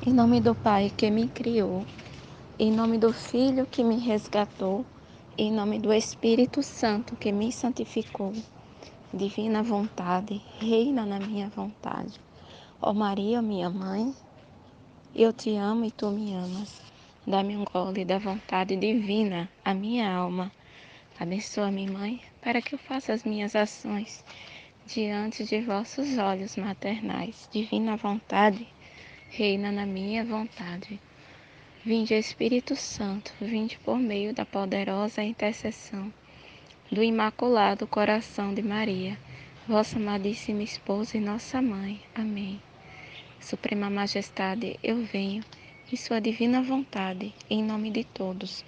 Em nome do Pai que me criou, em nome do Filho que me resgatou, em nome do Espírito Santo que me santificou. Divina vontade, reina na minha vontade. Ó Maria, minha mãe, eu te amo e tu me amas. Dá-me um gole da vontade divina, a minha alma. Abençoa-me, Mãe, para que eu faça as minhas ações diante de vossos olhos maternais. Divina vontade, reina na minha vontade. Vinde, Espírito Santo, vinde por meio da poderosa intercessão do Imaculado Coração de Maria, vossa amadíssima esposa e nossa mãe. Amém. Suprema Majestade, eu venho, em sua divina vontade, em nome de todos,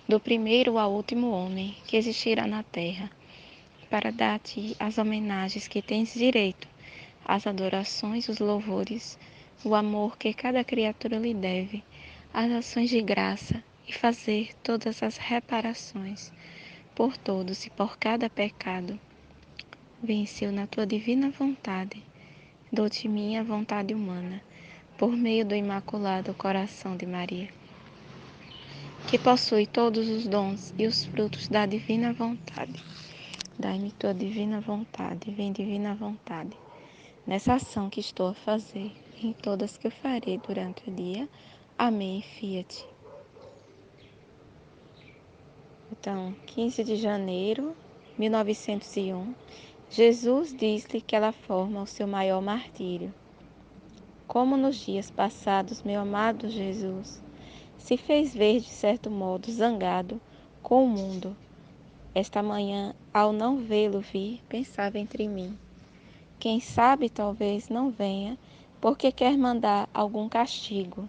do primeiro ao último homem que existirá na terra, para dar a ti as homenagens que tens direito, as adorações, os louvores, o amor que cada criatura lhe deve, as ações de graça e fazer todas as reparações por todos e por cada pecado. Venceu na tua divina vontade, dou-te minha vontade humana, por meio do Imaculado Coração de Maria, que possui todos os dons e os frutos da divina vontade. Dai-me tua divina vontade, vem divina vontade, nessa ação que estou a fazer, em todas que eu farei durante o dia. Amém, fiat. Então, 15 de janeiro de 1901, Jesus diz-lhe que ela forma o seu maior martírio. Como nos dias passados, meu amado Jesus se fez ver de certo modo zangado com o mundo. Esta manhã, ao não vê-lo vir, pensava entre mim. Quem sabe talvez não venha, porque quer mandar algum castigo.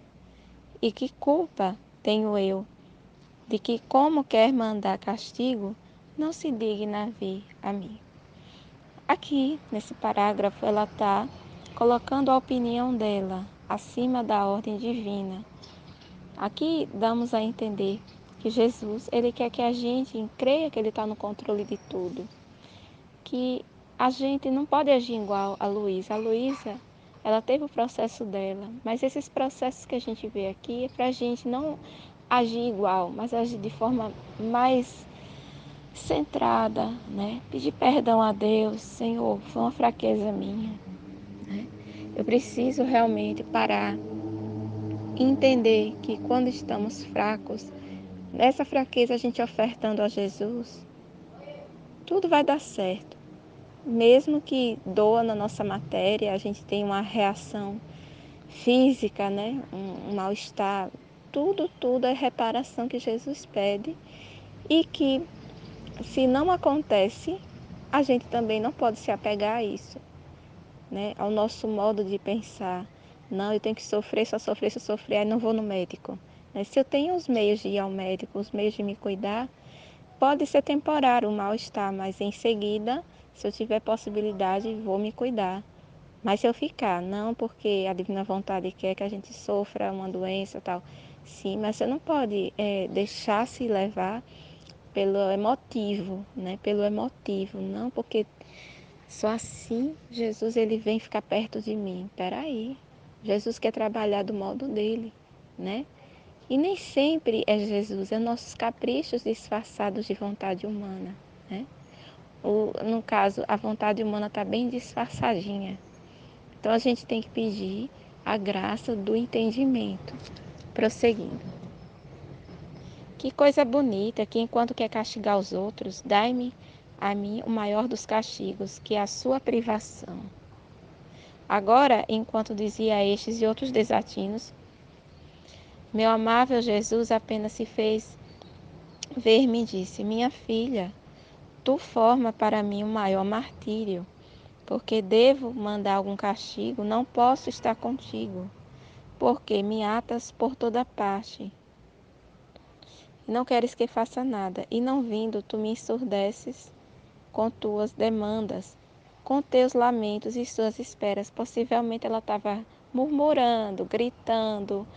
E que culpa tenho eu de que, como quer mandar castigo, não se digna vir a mim. Aqui, nesse parágrafo, ela está colocando a opinião dela acima da ordem divina. Aqui damos a entender que Jesus, ele quer que a gente creia que ele está no controle de tudo. Que a gente não pode agir igual a Luísa. A Luísa, ela teve o processo dela, mas esses processos que a gente vê aqui é para a gente não agir igual, mas agir de forma mais centrada, né? Pedir perdão a Deus, Senhor, foi uma fraqueza minha, né? Eu preciso realmente parar e entender que quando estamos fracos, nessa fraqueza a gente ofertando a Jesus, tudo vai dar certo. Mesmo que doa na nossa matéria, a gente tem uma reação física, né? Um mal-estar, tudo é reparação que Jesus pede e que, se não acontece, a gente também não pode se apegar a isso, né? Ao nosso modo de pensar. Não, eu tenho que sofrer, só sofrer, aí não vou no médico. Né? Se eu tenho os meios de ir ao médico, os meios de me cuidar, pode ser temporário o mal-estar, mas em seguida, se eu tiver possibilidade, vou me cuidar. Mas se eu ficar, não porque a divina vontade quer que a gente sofra uma doença e tal. Sim, mas você não pode deixar se levar pelo emotivo, né? Pelo emotivo, não porque só assim Jesus ele vem ficar perto de mim. Peraí, Jesus quer trabalhar do modo dele, né? E nem sempre é Jesus, é nossos caprichos disfarçados de vontade humana, né? No caso, a vontade humana está bem disfarçadinha. Então a gente tem que pedir a graça do entendimento. Prosseguindo. Que coisa bonita que, enquanto quer castigar os outros, dai-me a mim o maior dos castigos, que é a sua privação. Agora, enquanto dizia estes e outros desatinos, meu amável Jesus apenas se fez ver-me e disse: minha filha, tu forma para mim o maior martírio, porque devo mandar algum castigo, não posso estar contigo, porque me atas por toda parte. Não queres que faça nada, e não vindo, tu me ensurdeces com tuas demandas, com teus lamentos e suas esperas. Possivelmente ela estava murmurando, gritando,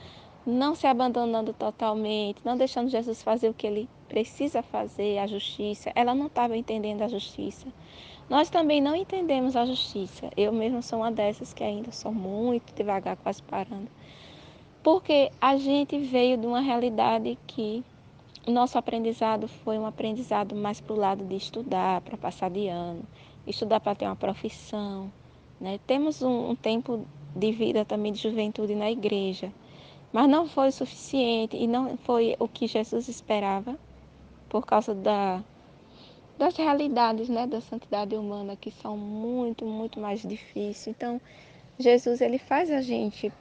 não se abandonando totalmente, não deixando Jesus fazer o que ele precisa fazer, a justiça. Ela não estava entendendo a justiça. Nós também não entendemos a justiça. Eu mesma sou uma dessas que ainda sou muito devagar, quase parando. Porque a gente veio de uma realidade que o nosso aprendizado foi um aprendizado mais para o lado de estudar, para passar de ano, estudar para ter uma profissão, né? Temos um tempo de vida também de juventude na igreja, mas não foi o suficiente e não foi o que Jesus esperava por causa das realidades, né, da santidade humana que são muito, muito mais difíceis. Então, Jesus ele faz a gente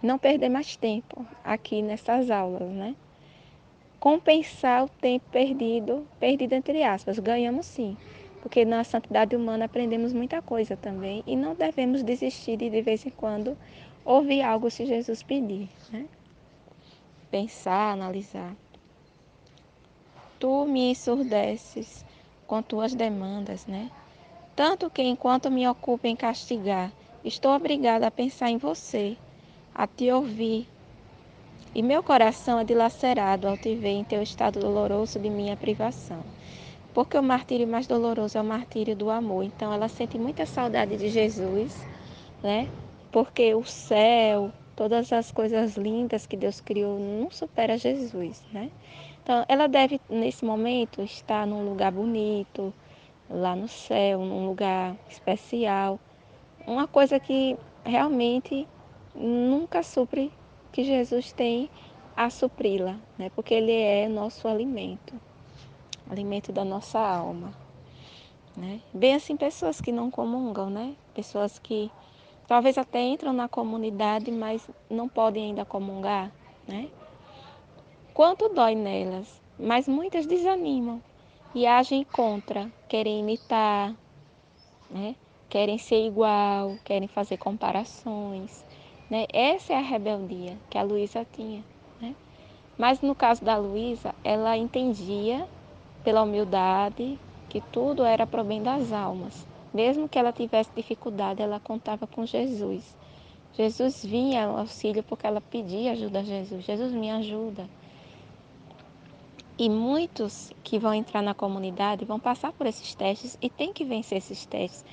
não perder mais tempo aqui nessas aulas, né? Compensar o tempo perdido, perdido entre aspas, ganhamos sim, porque na santidade humana aprendemos muita coisa também e não devemos desistir de vez em quando ouvir algo se Jesus pedir, né? Pensar, analisar. Tu me ensurdeces com tuas demandas, né? Tanto que enquanto me ocupo em castigar, estou obrigada a pensar em você, a te ouvir. E meu coração é dilacerado ao te ver em teu estado doloroso de minha privação. Porque o martírio mais doloroso é o martírio do amor. Então ela sente muita saudade de Jesus, né? Porque o céu, todas as coisas lindas que Deus criou não supera Jesus, né? Então ela deve nesse momento estar num lugar bonito, lá no céu, num lugar especial, uma coisa que realmente nunca supre que Jesus tem a supri-la, né? Porque ele é nosso alimento, alimento da nossa alma, né? Bem assim pessoas que não comungam, né? Pessoas que talvez até entram na comunidade, mas não podem ainda comungar, né? Quanto dói nelas, mas muitas desanimam e agem contra, querem imitar, né? Querem ser igual, querem fazer comparações, né? Essa é a rebeldia que a Luísa tinha, né? Mas no caso da Luísa, ela entendia pela humildade que tudo era para o bem das almas. Mesmo que ela tivesse dificuldade, ela contava com Jesus. Jesus vinha ao auxílio porque ela pedia ajuda a Jesus. Jesus me ajuda. E muitos que vão entrar na comunidade vão passar por esses testes e tem que vencer esses testes.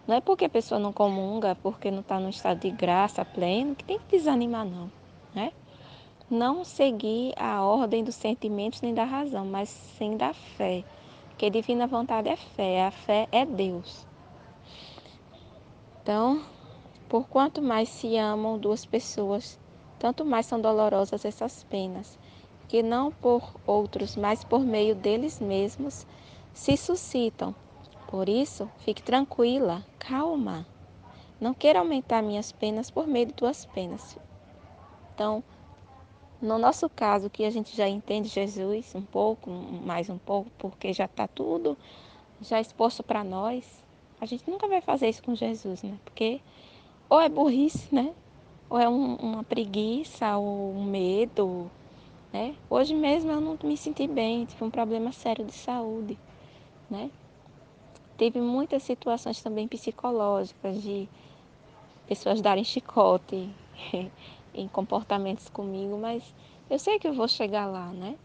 Não é porque a pessoa não comunga, porque não está no estado de graça pleno, que tem que desanimar, não. Né? Não seguir a ordem dos sentimentos nem da razão, mas sim da fé. Porque divina vontade é fé, a fé é Deus. Então, por quanto mais se amam duas pessoas, tanto mais são dolorosas essas penas, que não por outros, mas por meio deles mesmos se suscitam. Por isso, fique tranquila, calma. Não quero aumentar minhas penas por meio de tuas penas. Então, no nosso caso, que a gente já entende Jesus um pouco, mais um pouco, porque já está tudo já exposto para nós, a gente nunca vai fazer isso com Jesus, né? Porque ou é burrice, né? Ou é uma preguiça, ou um medo, né? Hoje mesmo eu não me senti bem, tive um problema sério de saúde, né? Teve muitas situações também psicológicas, de pessoas darem chicote em comportamentos comigo, mas eu sei que eu vou chegar lá, né?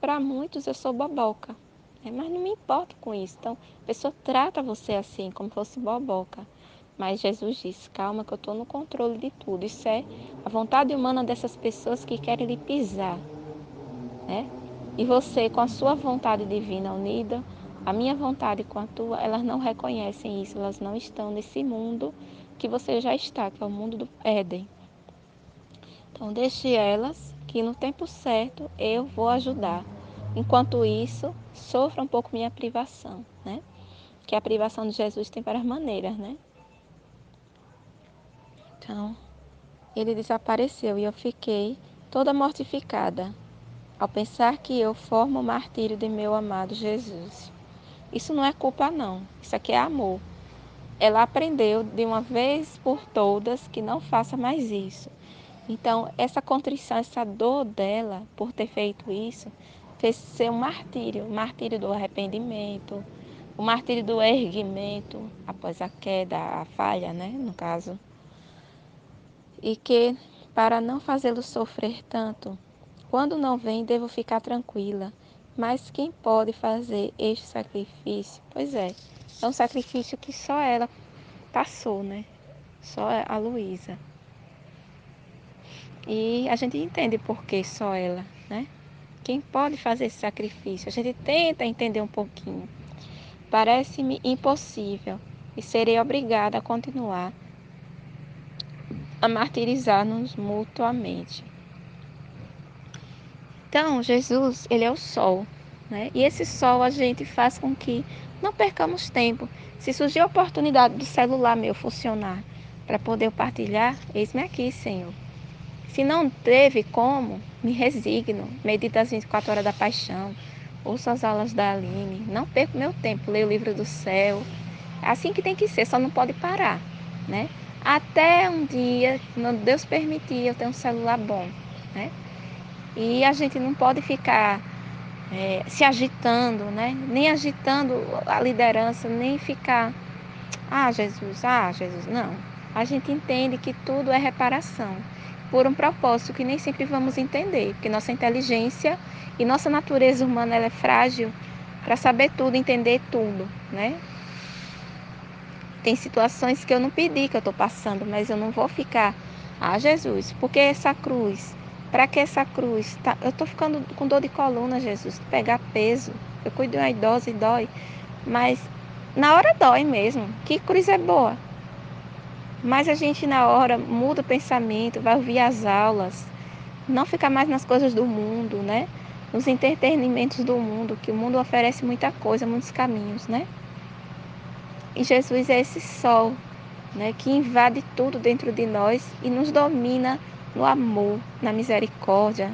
Para muitos eu sou boboca, né? Mas não me importo com isso. Então, a pessoa trata você assim, como se fosse boboca. Mas Jesus disse, calma que eu estou no controle de tudo. Isso é a vontade humana dessas pessoas que querem lhe pisar, né? E você, com a sua vontade divina unida, a minha vontade com a tua, elas não reconhecem isso, elas não estão nesse mundo que você já está, que é o mundo do Éden. Então, deixe elas, que no tempo certo eu vou ajudar. Enquanto isso, sofra um pouco minha privação, né? Que a privação de Jesus tem várias maneiras, né? Então, ele desapareceu e eu fiquei toda mortificada ao pensar que eu formo o martírio de meu amado Jesus. Isso não é culpa, não. Isso aqui é amor. Ela aprendeu de uma vez por todas que não faça mais isso. Então, essa contrição, essa dor dela por ter feito isso, fez ser um martírio, o martírio do arrependimento, o martírio do erguimento após a queda, a falha, né, no caso. E que, para não fazê-lo sofrer tanto, quando não vem, devo ficar tranquila. Mas quem pode fazer este sacrifício? Pois é um sacrifício que só ela passou, né? Só a Luísa. E a gente entende por que só ela, né? Quem pode fazer esse sacrifício? A gente tenta entender um pouquinho. Parece-me impossível e serei obrigada a continuar a martirizar-nos mutuamente. Então, Jesus, ele é o sol, né? E esse sol a gente faz com que não percamos tempo. Se surgir a oportunidade do celular meu funcionar para poder partilhar, eis-me aqui, Senhor. Se não teve como, me resigno, medito as 24 horas da paixão, ouço as aulas da Aline, não perco meu tempo, leio o livro do céu. É assim que tem que ser, só não pode parar, né? Até um dia, quando Deus permitir, eu ter um celular bom, né? E a gente não pode ficar se agitando, né? Nem agitando a liderança, nem ficar, ah, Jesus, não. A gente entende que tudo é reparação, por um propósito que nem sempre vamos entender, porque nossa inteligência e nossa natureza humana ela é frágil para saber tudo, entender tudo, né? Tem situações que eu não pedi, que eu estou passando, mas eu não vou ficar, ah, Jesus, por que essa cruz? Para que essa cruz? Tá, eu estou ficando com dor de coluna, Jesus, pegar peso. Eu cuido de uma idosa e dói, mas na hora dói mesmo. Que cruz é boa? Mas a gente na hora muda o pensamento, vai ouvir as aulas, não ficar mais nas coisas do mundo, né? Nos entretenimentos do mundo, que o mundo oferece muita coisa, muitos caminhos, né? E Jesus é esse sol, né, que invade tudo dentro de nós e nos domina no amor, na misericórdia,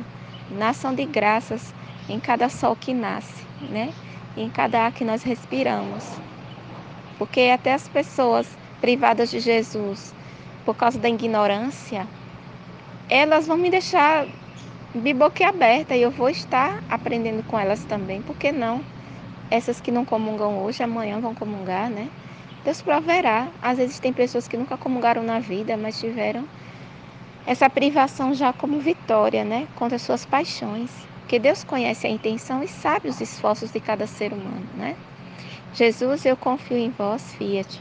na ação de graças em cada sol que nasce, né? E em cada ar que nós respiramos. Porque até as pessoas privadas de Jesus por causa da ignorância, elas vão me deixar de boquiaberta e eu vou estar aprendendo com elas também. Por que não? Essas que não comungam hoje, amanhã vão comungar, né? Deus proverá. Às vezes tem pessoas que nunca comungaram na vida, mas tiveram essa privação já como vitória, né? Contra as suas paixões. Porque Deus conhece a intenção e sabe os esforços de cada ser humano, né? Jesus, eu confio em vós, fiat.